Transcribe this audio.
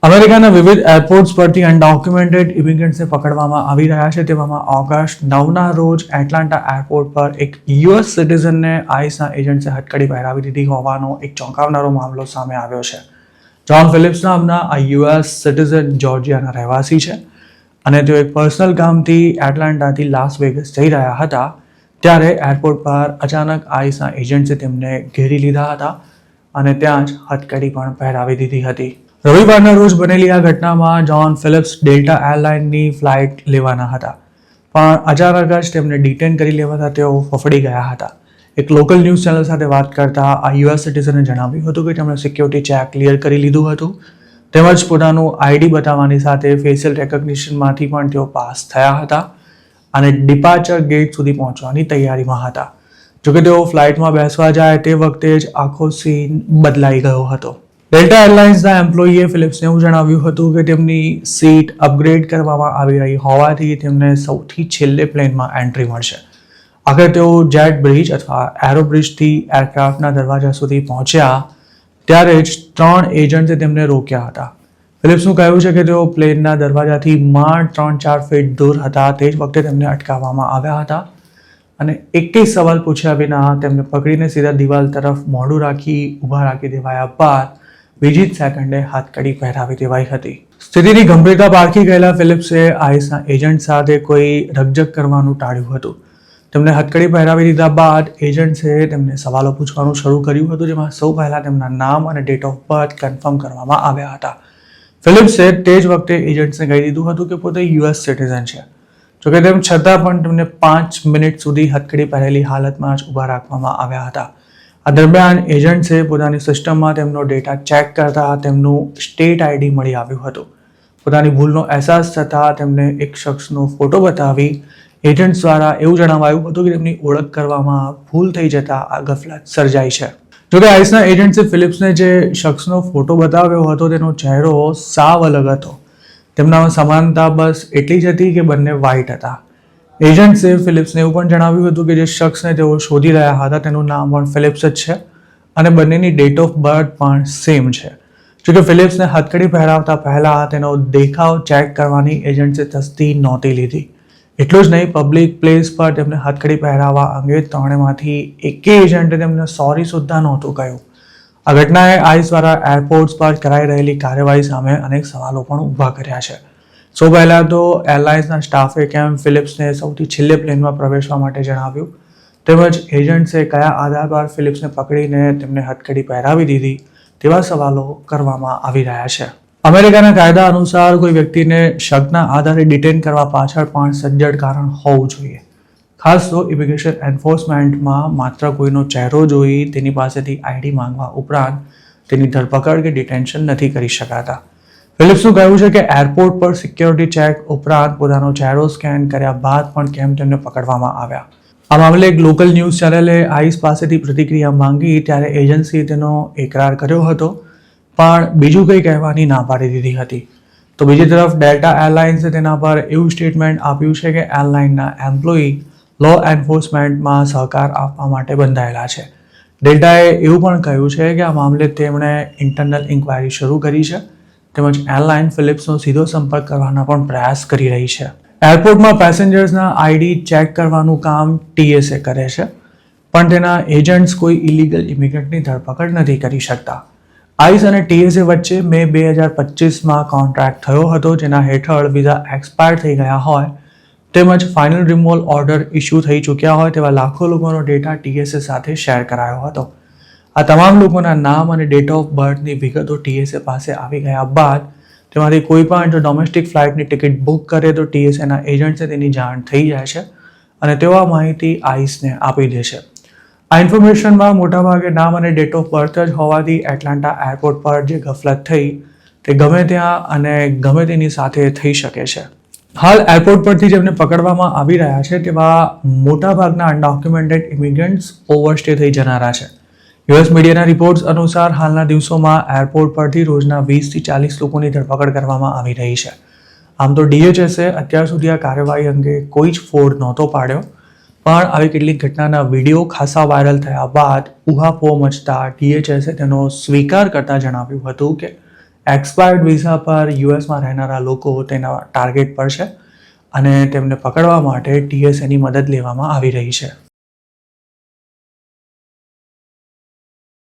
અમેરિકાના વિવિધ એરપોર્ટ્સ પરથી અનડોક્યુમેન્ટેડ ઇમિગ્રન્ટ્સને પકડવામાં આવી રહ્યા છે. તેવામાં ઓગસ્ટ 9ના રોજ એટલાન્ટા એરપોર્ટ પર એક યુએસ સિટીઝનને આઈસના એજન્ટ્સે હથકડી પહેરાવી દીધી હોવાનો એક ચોંકાવનારો મામલો સામે આવ્યો છે. જ્હોન ફિલિપ્સ નામના આ યુએસ સિટીઝન જોર્જિયાના રહેવાસી છે અને તેઓ એક પર્સનલ કામથી એટલાન્ટાથી લાસ વેગસ જઈ રહ્યા હતા ત્યારે એરપોર્ટ પર અચાનક આઈસના એજન્ટ્સે તેમને ઘેરી લીધા હતા અને ત્યાં જ હથકડી પણ પહેરાવી દીધી હતી. રવિવારના રોજ બનેલી આ ઘટનામાં જ્હોન ફિલિપ્સ ડેલ્ટા એરલાઇનની ફ્લાઇટ લેવાના હતા, પણ અચાનક જ તેમને ડિટેન કરી લેવાતા તેઓ ફફડી ગયા હતા. એક લોકલ ન્યૂઝ ચેનલ સાથે વાત કરતા આ યુએસ સિટીઝને જણાવ્યું હતું કે તેમણે સિક્યોરિટી ચેક ક્લિયર કરી લીધું હતું તેમજ પોતાનું આઈડી બતાવવાની સાથે ફેશિયલ રેકોગ્નિશનમાંથી પણ તેઓ પાસ થયા હતા અને ડિપાર્ચર ગેટ સુધી પહોંચવાની તૈયારીમાં હતા. જોકે તેઓ ફ્લાઇટમાં બેસવા જાય તે વખતે જ આખો સીન બદલાઈ ગયો હતો. ડેલ્ટા એરલાઇન્સના એમ્પ્લોયીએ ફિલિપ્સને એવું જણાવ્યું હતું કે તેમની સીટ અપગ્રેડ કરવામાં આવી રહી હોવાથી તેમને સૌથી છેલ્લે પ્લેનમાં એન્ટ્રી મળશે. આખરે તેઓ જેટ બ્રિજ અથવા એરો બ્રિજથી એરક્રાફ્ટના દરવાજા સુધી પહોંચ્યા ત્યારે જ 3 એજન્ટ્સે તેમને રોક્યા હતા. ફિલિપ્સનું કહેવું છે કે તેઓ પ્લેનના દરવાજાથી માંડ 3-4 ફીટ દૂર હતા. તે જ વખતે તેમને અટકાવવામાં આવ્યા હતા અને એકેય સવાલ પૂછ્યા વિના તેમને પકડીને સીધા દિવાલ તરફ મોઢું રાખી ઊભા રાખી દેવાયા બાદ બીજી જ સેકન્ડે હાથકડી પહેરાવી દેવાઈ હતી. સ્થિતિની ગંભીરતા પારખી ગયેલા ફિલિપ્સે આઈસના એજન્ટ સાથે કોઈ રકઝક કરવાનું ટાળ્યું હતું. તેમને હથકડી પહેરાવી દીધા બાદ એજન્ટ્સે તેમને સવાલો પૂછવાનું શરૂ કર્યું હતું, જેમાં સૌ પહેલા તેમના નામ અને ડેટ ઓફ બર્થ કન્ફર્મ કરવામાં આવ્યા હતા. ફિલિપ્સે તે જ વખતે એજન્ટ્સને કહી દીધું હતું કે પોતે યુએસ સિટીઝન છે. જોકે તેમ છતાં પણ તેમને 5 મિનિટ સુધી હથકડી પહેરેલી હાલતમાં જ ઊભા રાખવામાં આવ્યા હતા. આ દરમિયાન એજન્ટ્સે પોતાની સિસ્ટમમાં તેમનો ડેટા ચેક કરતા તેમનું સ્ટેટ આઈડી મળી આવ્યું હતું. પોતાની ભૂલનો અહેસાસ થતાં તેમને એક શખ્સનો ફોટો બતાવી એજન્ટ્સ દ્વારા એવું જણાવાયું હતું કે તેમની ઓળખ કરવામાં ભૂલ થઈ જતા આ ગફલત સર્જાઈ છે. જોકે આઈસના એજન્ટ્સે ફિલિપ્સને જે શખ્સનો ફોટો બતાવ્યો હતો તેનો ચહેરો સાવ અલગ હતો. તેમનામાં સમાનતા બસ એટલી જ હતી કે બંને વ્હાઇટ હતા. એજન્ટ્સે ફિલિપ્સને એવું પણ જણાવ્યું હતું કે જે શખ્સને તેઓ શોધી રહ્યા હતા તેનું નામ પણ ફિલિપ્સ જ છે અને બંનેની ડેટ ઓફ બર્થ પણ સેમ છે. જોકે ફિલિપ્સને હથકડી પહેરાવતા પહેલા તેનો દેખાવ ચેક કરવાની એજન્ટ્સે તસ્દી નહોતી લીધી. એટલું જ નહીં, પબ્લિક પ્લેસ પર તેમને હથકડી પહેરાવવા અંગે ત્રણેયમાંથી એકેય એજન્ટે તેમને સોરી સુદ્ધા નહોતું કહ્યું. આ ઘટનાએ આઈસ દ્વારા એરપોર્ટ્સ પર કરાઈ રહેલી કાર્યવાહી સામે અનેક સવાલો પણ ઊભા કર્યા છે. સૌ પહેલાં તો એરલાઇન્સના સ્ટાફે કેમ ફિલિપ્સને સૌથી છેલ્લે પ્લેનમાં પ્રવેશવા માટે જણાવ્યું તેમજ એજન્ટ્સે કયા આધાર પર ફિલિપ્સને પકડીને તેમને હથકડી પહેરાવી દીધી તેવા સવાલો કરવામાં આવી રહ્યા છે. અમેરિકાના કાયદા અનુસાર કોઈ વ્યક્તિને શકના આધારે ડિટેન કરવા પાછળ પણ સજ્જડ કારણ હોવું જોઈએ. ખાસ તો ઇમિગ્રેશન એન્ફોર્સમેન્ટમાં માત્ર કોઈનો ચહેરો જોઈ તેની પાસેથી આઈડી માંગવા ઉપરાંત તેની ધરપકડ કે ડિટેન્શન નથી કરી શકાતા. ફિલિપ્સનું કહેવું છે કે એરપોર્ટ પર સિક્યોરિટી ચેક ઉપરાંત પોતાનો ચહેરો સ્કેન કર્યા બાદ પણ કેમ તેમને પકડવામાં આવ્યા. આ મામલે એક લોકલ ન્યૂઝ ચેનલે આઈસ પાસેથી પ્રતિક્રિયા માંગી ત્યારે એજન્સીએ તેનો એકરાર કર્યો હતો પણ બીજું કંઈ કહેવાની ના પાડી દીધી હતી. તો બીજી તરફ ડેલ્ટા એરલાઇન્સે તેના પર એવું સ્ટેટમેન્ટ આપ્યું છે કે એરલાઇનના એમ્પ્લોયી લો એન્ફોર્સમેન્ટમાં સહકાર આપવા માટે બંધાયેલા છે. ડેલ્ટાએ એવું પણ કહ્યું છે કે આ મામલે તેમણે ઇન્ટરનલ ઇન્ક્વાયરી શરૂ કરી છે તેમજ એરલાઇન ફિલિપ્સનો સીધો સંપર્ક કરવાના પણ પ્રયાસ કરી રહી છે. એરપોર્ટમાં પેસેન્જર્સના આઈડી ચેક કરવાનું કામ ટીએસએ કરે છે પણ તેના એજન્ટ્સ કોઈ ઇલીગલ ઇમિગ્રન્ટની ધરપકડ નથી કરી શકતા. આઈસ અને ટીએસએ વચ્ચે મે 2025માં કોન્ટ્રાક્ટ થયો હતો જેના હેઠળ વિઝા એક્સપાયર થઈ ગયા હોય તેમજ ફાઇનલ રિમૂવલ ઓર્ડર ઇસ્યુ થઈ ચૂક્યા હોય તેવા લાખો લોકોનો ડેટા ટીએસએ સાથે શેર કરાયો હતો. આ તમામ લોકોના નામ અને ડેટ ઓફ બર્થની વિગતો ટીએસએ પાસે આવી ગયા બાદ તેમાંથી કોઈ પણ જો ડોમેસ્ટિક ફ્લાઇટની ટિકિટ બુક કરે તો ટીએસએના એજન્ટ્સે તેની જાણ થઈ જાય છે અને તેઓ આ માહિતી આઈસને આપી દે છે. આ ઇન્ફોર્મેશનમાં મોટાભાગે નામ અને ડેટ ઓફ બર્થ જ હોવાથી એટલાન્ટા એરપોર્ટ પર જે ગફલત થઈ તે ગમે ત્યાં અને ગમે તેની સાથે થઈ શકે છે. હાલ એરપોર્ટ પરથી જેમને પકડવામાં આવી રહ્યા છે તેવા મોટાભાગના અનડોક્યુમેન્ટેડ ઇમિગ્રન્ટ્સ ઓવરસ્ટે થઈ જનારા છે. યુએસ મીડિયાના રિપોર્ટ્સ અનુસાર હાલના દિવસોમાં એરપોર્ટ પરથી રોજના 20થી 40 લોકોની ધરપકડ કરવામાં આવી રહી છે. આમ તો ડીએચએસે અત્યાર સુધી આ કાર્યવાહી અંગે કોઈ જ ફોડ નહોતો પાડ્યો પણ આવી કેટલીક ઘટનાના વિડીયો ખાસા વાયરલ થયા બાદ ઉહાપોહ મચતા ડીએચએસે તેનો સ્વીકાર કરતા જણાવ્યું હતું કે એક્સપાયર્ડ વિઝા પર યુએસમાં રહેનારા લોકો તેના ટાર્ગેટ પર છે અને તેમને પકડવા માટે TSAની મદદ લેવામાં આવી રહી છે.